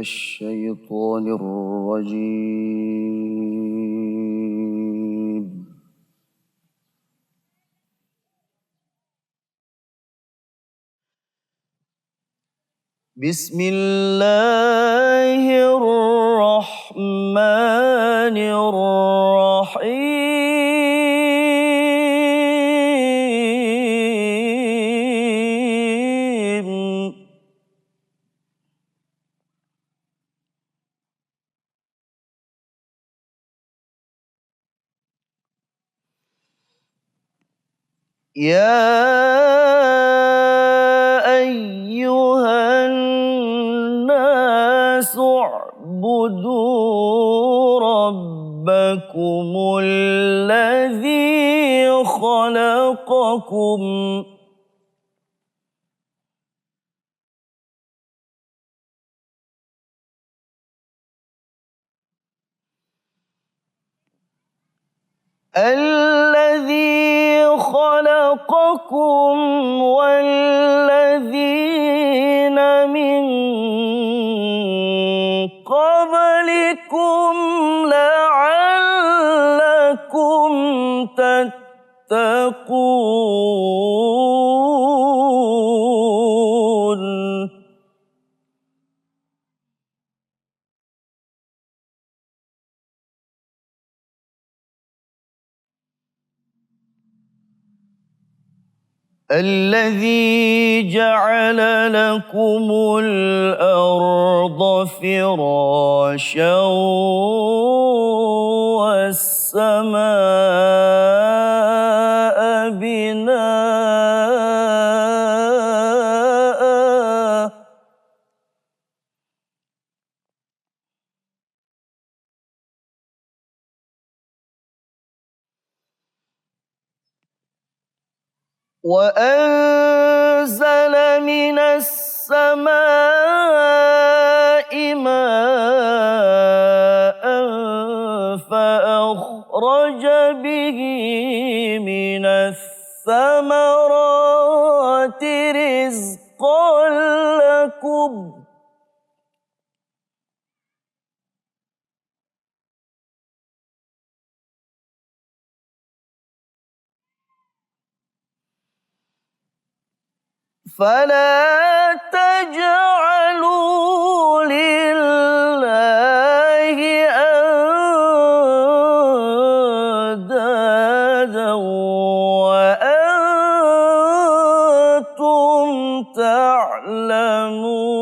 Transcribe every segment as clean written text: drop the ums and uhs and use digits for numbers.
الشيطان الرجيم. بسم الله الرحمن الرحيم. يا أيها الناس اعبدوا ربكم الذي خلقكم والذين من قبلكم لعلكم تتقون. الذي جعل لكم الأرض فراشا والسماء بناء وأنزل من السماء ماء فأخرج به من الثمرات رزقا لكم فلا تجعلوا لله أندادا وأنتم تعلمون.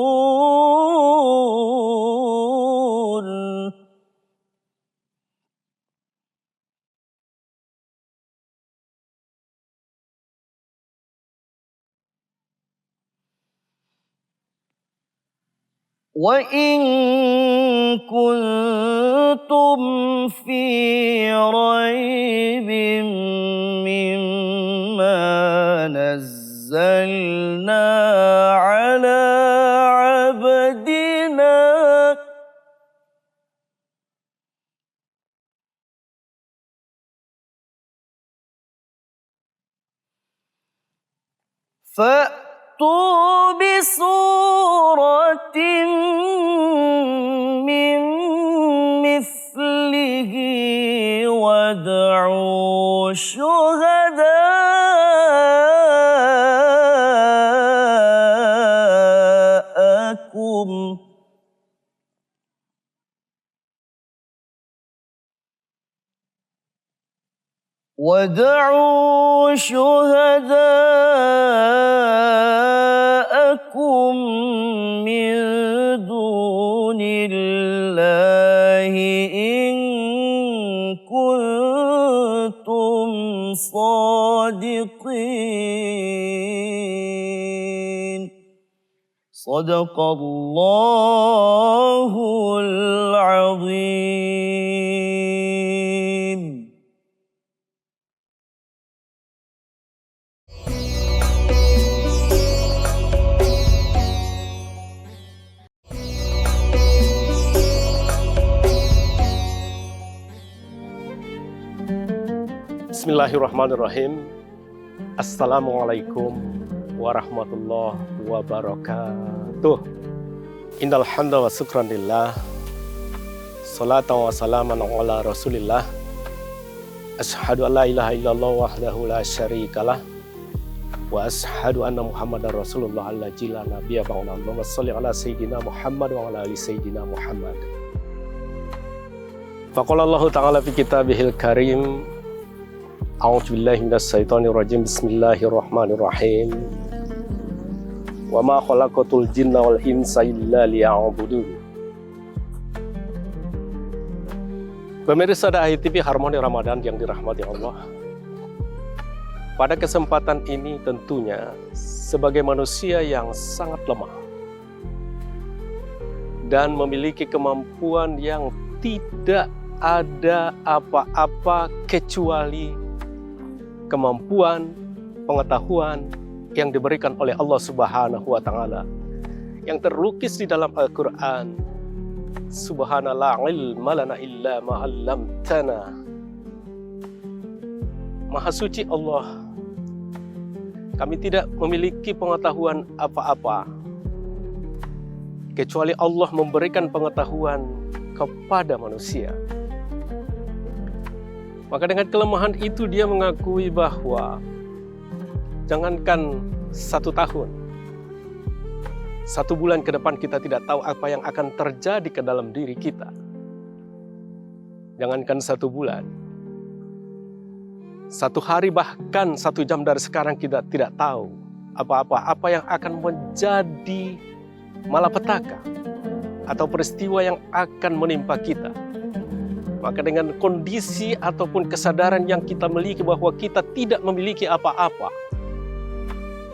وإن كنتم في ريب مما نزلنا على عبدنا فأتوا بسورة من مثله وادعوا شهداءكم من دون الله إن كنتم صادقين. صدق الله العظيم. Bismillahirrahmanirrahim. Assalamualaikum warahmatullahi wabarakatuh. Innal hamda wa syukran lillah. Salatan wa salaman ala Rasulillah. Asyhadu an la ilaha illallah wahdahu la syarikalah. Wa asyhadu anna Muhammadar Rasulullah allazi la nabiyya ba'dahu. Allahumma shalli ala sayyidina Muhammad wa ala ali sayyidina Muhammad. Faqala Allah ta'ala fi kitabihil karim. A'udzu billahi minasy syaithanir rajim. Bismillahirrahmanirrahim. Wa ma khalaqatul jinna wal insa illa liya'budun. Pemirsa Dai TV Harmoni Ramadan yang dirahmati Allah. Pada kesempatan ini tentunya sebagai manusia yang sangat lemah dan memiliki kemampuan yang tidak ada apa-apa kecuali kemampuan pengetahuan yang diberikan oleh Allah Subhanahu wa Ta'ala, yang terlukis di dalam Al-Quran. Subhanallah ilma lana illa ma 'allamtana. Maha suci Allah, kami tidak memiliki pengetahuan apa-apa kecuali Allah memberikan pengetahuan kepada manusia. Maka dengan kelemahan itu dia mengakui bahwa jangankan 1 tahun, 1 bulan ke depan kita tidak tahu apa yang akan terjadi ke dalam diri kita. Jangankan 1 bulan, 1 hari bahkan 1 jam dari sekarang kita tidak tahu apa yang akan menjadi malapetaka atau peristiwa yang akan menimpa kita. Maka dengan kondisi ataupun kesadaran yang kita miliki bahwa kita tidak memiliki apa-apa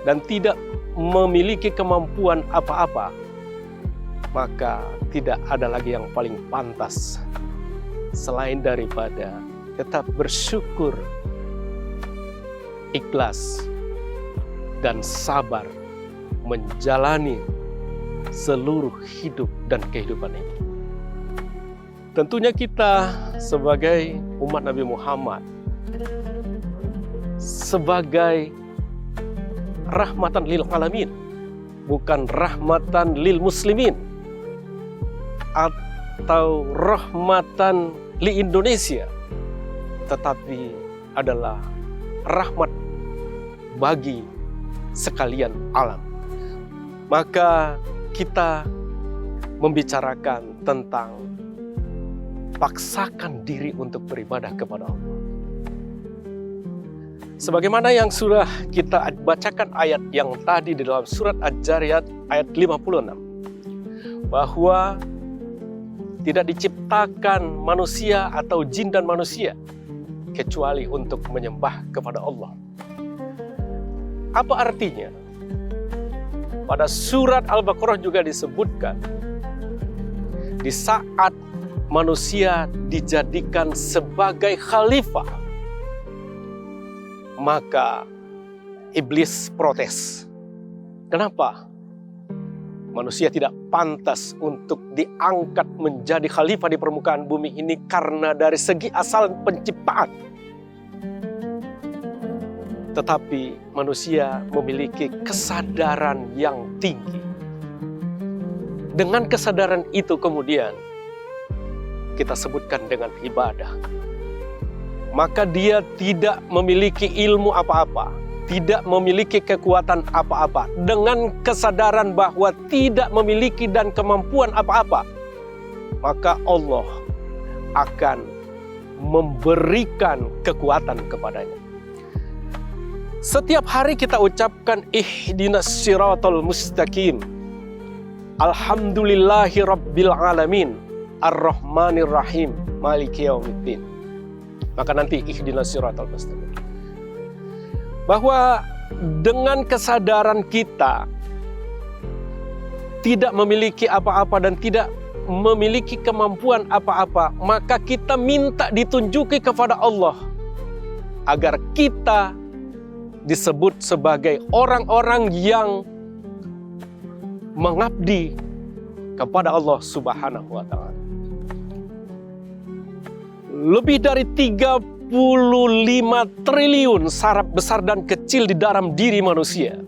dan tidak memiliki kemampuan apa-apa, maka tidak ada lagi yang paling pantas selain daripada tetap bersyukur, ikhlas, dan sabar menjalani seluruh hidup dan kehidupan ini. Tentunya kita sebagai umat Nabi Muhammad, sebagai rahmatan lil alamin, bukan rahmatan lil muslimin atau rahmatan li Indonesia, tetapi adalah rahmat bagi sekalian alam. Maka kita membicarakan tentang paksakan diri untuk beribadah kepada Allah. Sebagaimana yang sudah kita bacakan ayat yang tadi di dalam surat Adz-Dzariyat ayat 56, bahwa tidak diciptakan manusia atau jin dan manusia kecuali untuk menyembah kepada Allah. Apa artinya? Pada surat Al-Baqarah juga disebutkan, di saat manusia dijadikan sebagai khalifah, maka iblis protes. Kenapa? Manusia tidak pantas untuk diangkat menjadi khalifah di permukaan bumi ini karena dari segi asal penciptaan. Tetapi manusia memiliki kesadaran yang tinggi. Dengan kesadaran itu kemudian kita sebutkan dengan ibadah. Maka dia tidak memiliki ilmu apa-apa, tidak memiliki kekuatan apa-apa. Dengan kesadaran bahwa tidak memiliki dan kemampuan apa-apa, maka Allah akan memberikan kekuatan kepadanya. Setiap hari kita ucapkan ihdinas siratal mustaqim. Alhamdulillahi rabbil alamin. Ar-Rahmanir Rahim, Maliki Yaumiddin. Maka nanti ihdinas siratal mustaqim. Bahwa dengan kesadaran kita tidak memiliki apa-apa dan tidak memiliki kemampuan apa-apa, maka kita minta ditunjuki kepada Allah agar kita disebut sebagai orang-orang yang mengabdi kepada Allah Subhanahu wa Ta'ala. Lebih dari 35 triliun saraf besar dan kecil di dalam diri manusia.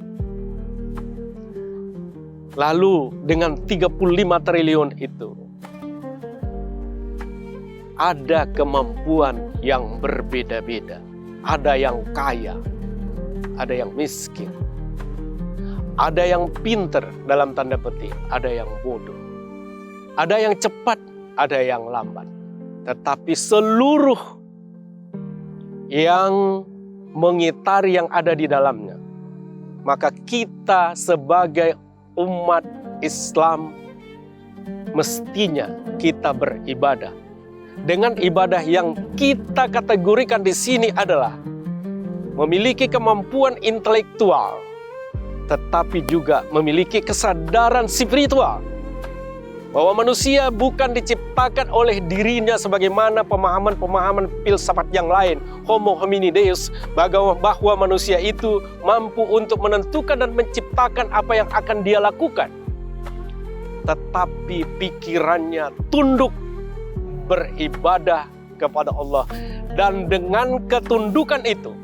Lalu dengan 35 triliun itu, ada kemampuan yang berbeda-beda. Ada yang kaya, ada yang miskin, ada yang pinter dalam tanda petik, ada yang bodoh, ada yang cepat, ada yang lambat. Tetapi seluruh yang mengitari yang ada di dalamnya, maka kita sebagai umat Islam mestinya kita beribadah dengan ibadah yang kita kategorikan di sini adalah memiliki kemampuan intelektual, tetapi juga memiliki kesadaran spiritual. Bahwa manusia bukan diciptakan oleh dirinya sebagaimana pemahaman-pemahaman filsafat yang lain, homo hominideus, bahwa manusia itu mampu untuk menentukan dan menciptakan apa yang akan dia lakukan. Tetapi pikirannya tunduk beribadah kepada Allah. Dan dengan ketundukan itu,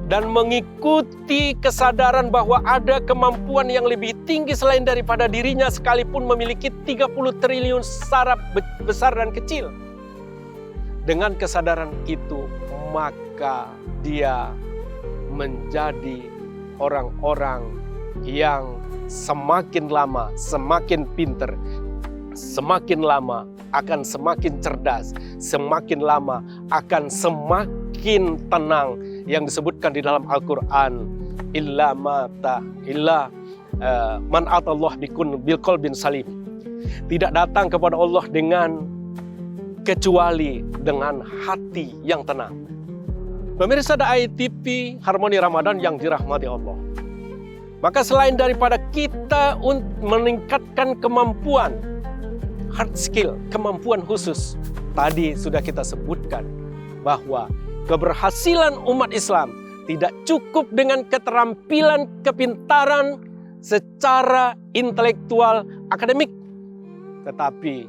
dan mengikuti kesadaran bahwa ada kemampuan yang lebih tinggi selain daripada dirinya, sekalipun memiliki 30 triliun saraf besar dan kecil. Dengan kesadaran itu, maka dia menjadi orang-orang yang semakin lama semakin pinter, semakin lama akan semakin cerdas, semakin lama akan semakin tenang, yang disebutkan di dalam Al-Quran, man atallah bil qalbin salim. Tidak datang kepada Allah dengan kecuali dengan hati yang tenang. Pemirsa Dai TV Harmoni Ramadan yang dirahmati Allah, maka selain daripada kita meningkatkan kemampuan hard skill, kemampuan khusus, tadi sudah kita sebutkan bahwa keberhasilan umat Islam tidak cukup dengan keterampilan, kepintaran secara intelektual akademik, tetapi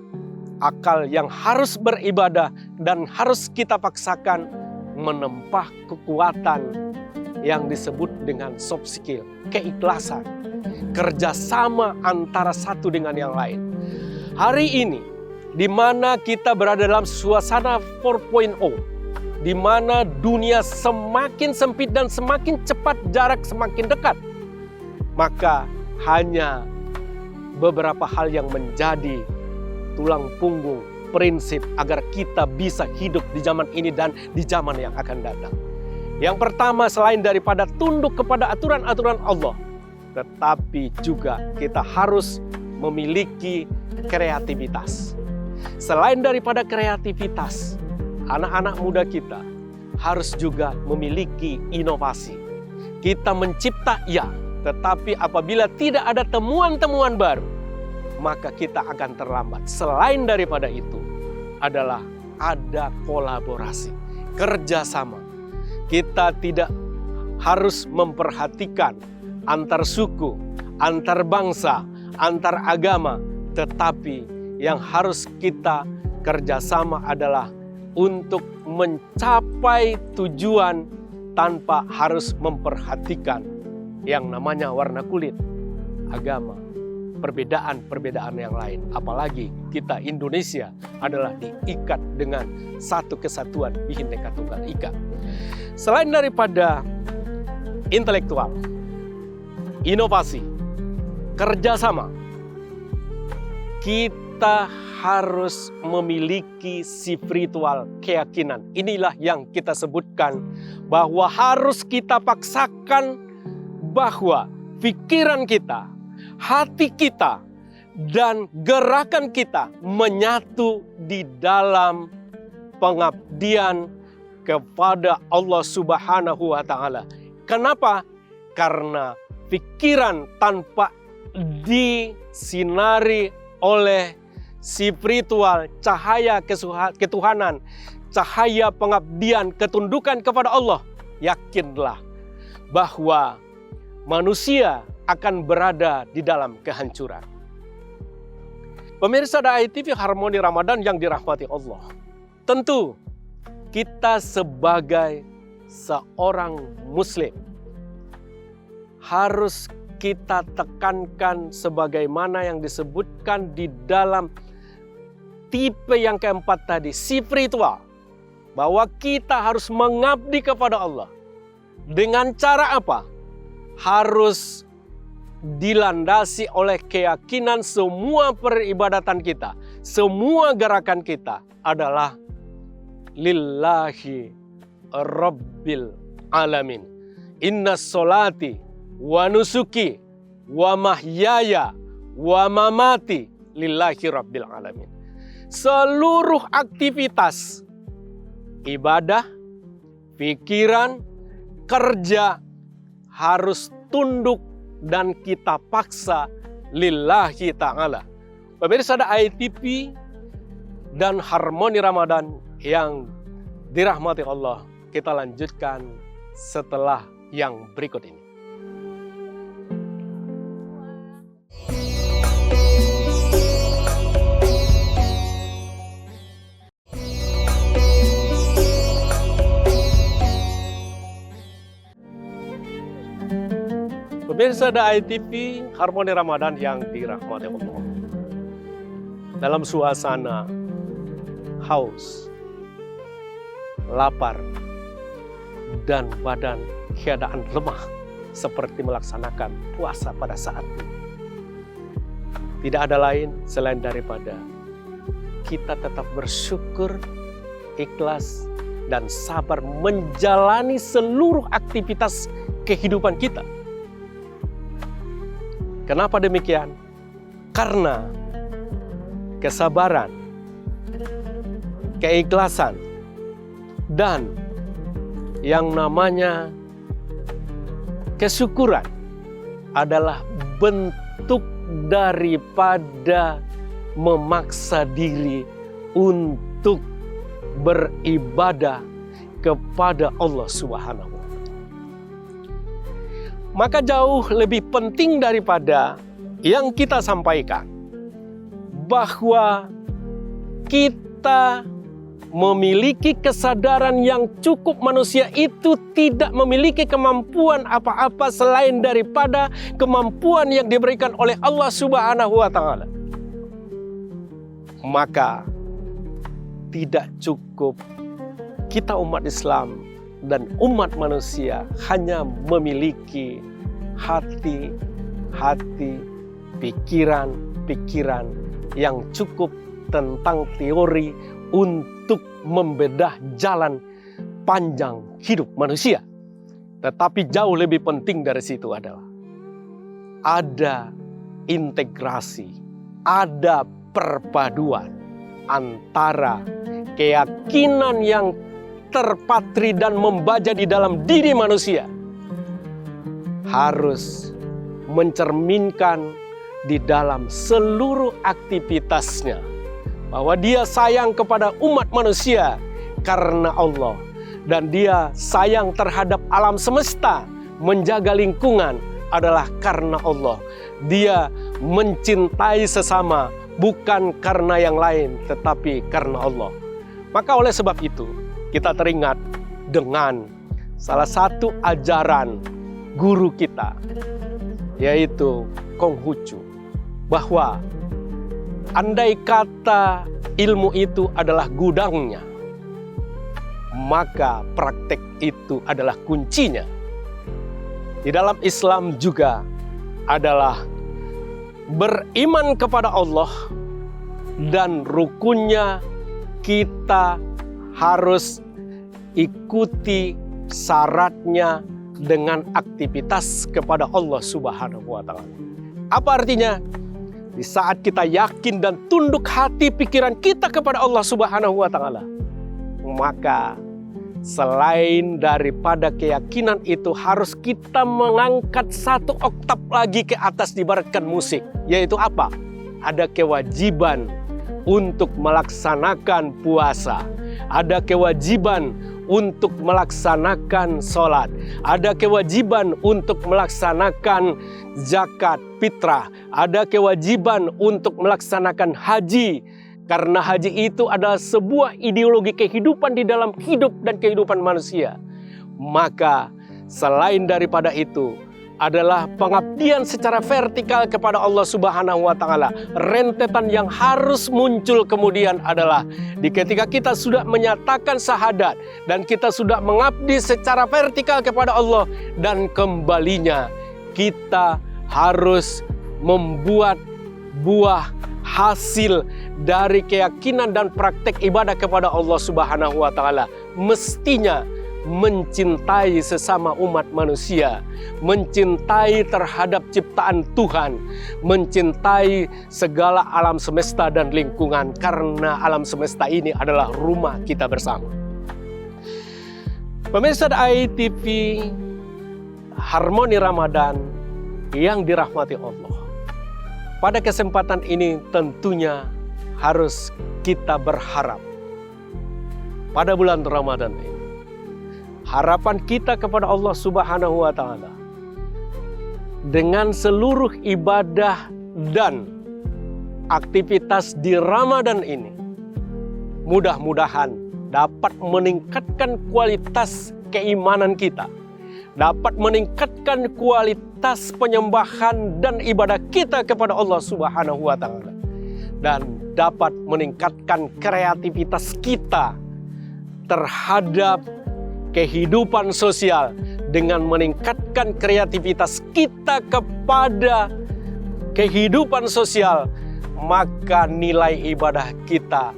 akal yang harus beribadah dan harus kita paksakan menempah kekuatan yang disebut dengan soft skill, keikhlasan, kerjasama antara satu dengan yang lain. Hari ini, di mana kita berada dalam suasana 4.0, di mana dunia semakin sempit dan semakin cepat, jarak semakin dekat, maka hanya beberapa hal yang menjadi tulang punggung prinsip agar kita bisa hidup di zaman ini dan di zaman yang akan datang. Yang pertama, selain daripada tunduk kepada aturan-aturan Allah, tetapi juga kita harus memiliki kreativitas. Selain daripada kreativitas, anak-anak muda kita harus juga memiliki inovasi. Kita mencipta ya, tetapi apabila tidak ada temuan-temuan baru, maka kita akan terlambat. Selain daripada itu adalah ada kolaborasi, kerjasama. Kita tidak harus memperhatikan antar suku, antar bangsa, antar agama, tetapi yang harus kita kerjasama adalah untuk mencapai tujuan tanpa harus memperhatikan yang namanya warna kulit, agama, perbedaan-perbedaan yang lain. Apalagi kita Indonesia adalah diikat dengan satu kesatuan Bhinneka Tunggal Ika. Selain daripada intelektual, inovasi, kerjasama, kita harus memiliki spiritual keyakinan. Inilah yang kita sebutkan bahwa harus kita paksakan bahwa pikiran kita, hati kita, dan gerakan kita menyatu di dalam pengabdian kepada Allah Subhanahu wa Ta'ala. Kenapa? Karena pikiran tanpa disinari oleh spiritual, cahaya ketuhanan, cahaya pengabdian, ketundukan kepada Allah, yakinlah bahwa manusia akan berada di dalam kehancuran. Pemirsa Dai TV Harmoni Ramadan yang dirahmati Allah, tentu kita sebagai seorang muslim harus kita tekankan sebagaimana yang disebutkan di dalam tipe yang keempat tadi, spiritual. Bahwa kita harus mengabdi kepada Allah. Dengan cara apa? Harus dilandasi oleh keyakinan semua peribadatan kita, semua gerakan kita adalah lillahi rabbil alamin. Inna sholati wa nusuki wa mahyaya wa mamati lillahi rabbil alamin. Seluruh aktivitas ibadah, pikiran, kerja harus tunduk dan kita paksa lillahi ta'ala. Pemirsa ada ITP dan Harmoni Ramadan yang dirahmati Allah. Kita lanjutkan setelah yang berikut ini. Pemirsa ada ITV Harmoni Ramadan yang dirahmati Allah. Dalam suasana haus, lapar, dan badan keadaan lemah seperti melaksanakan puasa pada saat ini. Tidak ada lain selain daripada kita tetap bersyukur, ikhlas, dan sabar menjalani seluruh aktivitas kehidupan kita. Kenapa demikian? Karena kesabaran, keikhlasan, dan yang namanya kesyukuran adalah bentuk daripada memaksa diri untuk beribadah kepada Allah Subhanahu. Maka jauh lebih penting daripada yang kita sampaikan bahwa kita memiliki kesadaran yang cukup. Manusia itu tidak memiliki kemampuan apa-apa selain daripada kemampuan yang diberikan oleh Allah Subhanahu wa Ta'ala. Maka tidak cukup kita umat Islam dan umat manusia hanya memiliki hati, pikiran yang cukup tentang teori untuk membedah jalan panjang hidup manusia. Tetapi jauh lebih penting dari situ adalah ada integrasi, ada perpaduan antara keyakinan yang terpatri dan membaja di dalam diri manusia harus mencerminkan di dalam seluruh aktivitasnya bahwa dia sayang kepada umat manusia karena Allah, dan dia sayang terhadap alam semesta, menjaga lingkungan adalah karena Allah. Dia mencintai sesama bukan karena yang lain tetapi karena Allah. Maka oleh sebab itu kita teringat dengan salah satu ajaran guru kita, yaitu Konghucu, bahwa andai kata ilmu itu adalah gudangnya, maka praktek itu adalah kuncinya. Di dalam Islam juga adalah beriman kepada Allah, dan rukunnya kita harus ikuti syaratnya dengan aktivitas kepada Allah Subhanahu wa Ta'ala. Apa artinya? Di saat kita yakin dan tunduk hati pikiran kita kepada Allah Subhanahu wa Ta'ala, maka selain daripada keyakinan itu harus kita mengangkat satu oktav lagi ke atas dibaratkan musik. Yaitu apa? Ada kewajiban untuk melaksanakan puasa, ada kewajiban untuk melaksanakan sholat, ada kewajiban untuk melaksanakan zakat fitrah, ada kewajiban untuk melaksanakan haji, karena haji itu adalah sebuah ideologi kehidupan di dalam hidup dan kehidupan manusia. Maka selain daripada itu, adalah pengabdian secara vertikal kepada Allah Subhanahu wa Ta'ala. Rentetan yang harus muncul kemudian adalah ketika kita sudah menyatakan syahadat dan kita sudah mengabdi secara vertikal kepada Allah, dan kembalinya kita harus membuat buah hasil dari keyakinan dan praktek ibadah kepada Allah Subhanahu wa Ta'ala. Mestinya mencintai sesama umat manusia, mencintai terhadap ciptaan Tuhan, mencintai segala alam semesta dan lingkungan, karena alam semesta ini adalah rumah kita bersama. Pemirsa ITV Harmoni Ramadan yang dirahmati Allah, pada kesempatan ini tentunya harus kita berharap pada bulan Ramadan ini. Harapan kita kepada Allah Subhanahu wa Ta'ala dengan seluruh ibadah dan aktivitas di Ramadan ini mudah-mudahan dapat meningkatkan kualitas keimanan kita, dapat meningkatkan kualitas penyembahan dan ibadah kita kepada Allah Subhanahu wa Ta'ala, dan dapat meningkatkan kreativitas kita terhadap kehidupan sosial dengan meningkatkan kreativitas kita kepada kehidupan sosial, maka nilai ibadah kita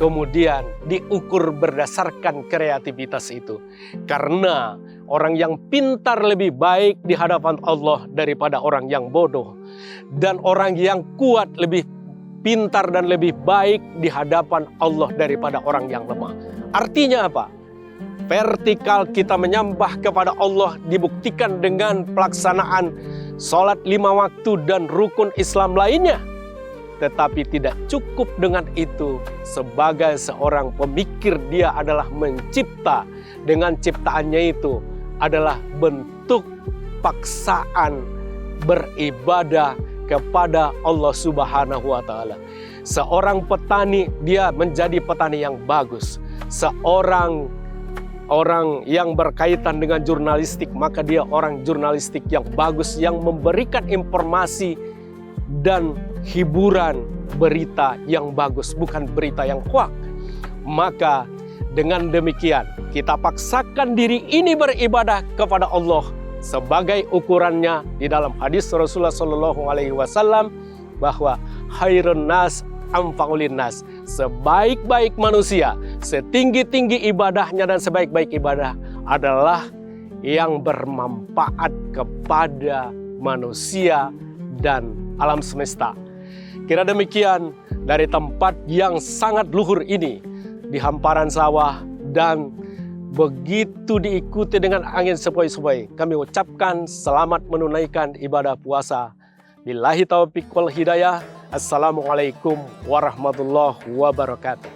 kemudian diukur berdasarkan kreativitas itu. Karena orang yang pintar lebih baik di hadapan Allah daripada orang yang bodoh, dan orang yang kuat lebih pintar dan lebih baik di hadapan Allah daripada orang yang lemah. Artinya apa? Vertikal kita menyembah kepada Allah dibuktikan dengan pelaksanaan sholat 5 waktu dan rukun Islam lainnya. Tetapi tidak cukup dengan itu. Sebagai seorang pemikir, dia adalah mencipta. Dengan ciptaannya itu adalah bentuk paksaan beribadah kepada Allah Subhanahu wa Ta'ala. Seorang petani, dia menjadi petani yang bagus. Seorang yang berkaitan dengan jurnalistik, maka dia orang jurnalistik yang bagus, yang memberikan informasi dan hiburan, berita yang bagus, bukan berita yang hoak. Maka dengan demikian kita paksakan diri ini beribadah kepada Allah sebagai ukurannya di dalam hadis Rasulullah SAW bahwa khairun nas amfa'ulin nas, sebaik-baik manusia, setinggi-tinggi ibadahnya dan sebaik-baik ibadah adalah yang bermanfaat kepada manusia dan alam semesta. Kira demikian dari tempat yang sangat luhur ini di hamparan sawah dan begitu diikuti dengan angin sepoi-sepoi, kami ucapkan selamat menunaikan ibadah puasa. Billahi taufiq wal hidayah. Assalamualaikum warahmatullahi wabarakatuh.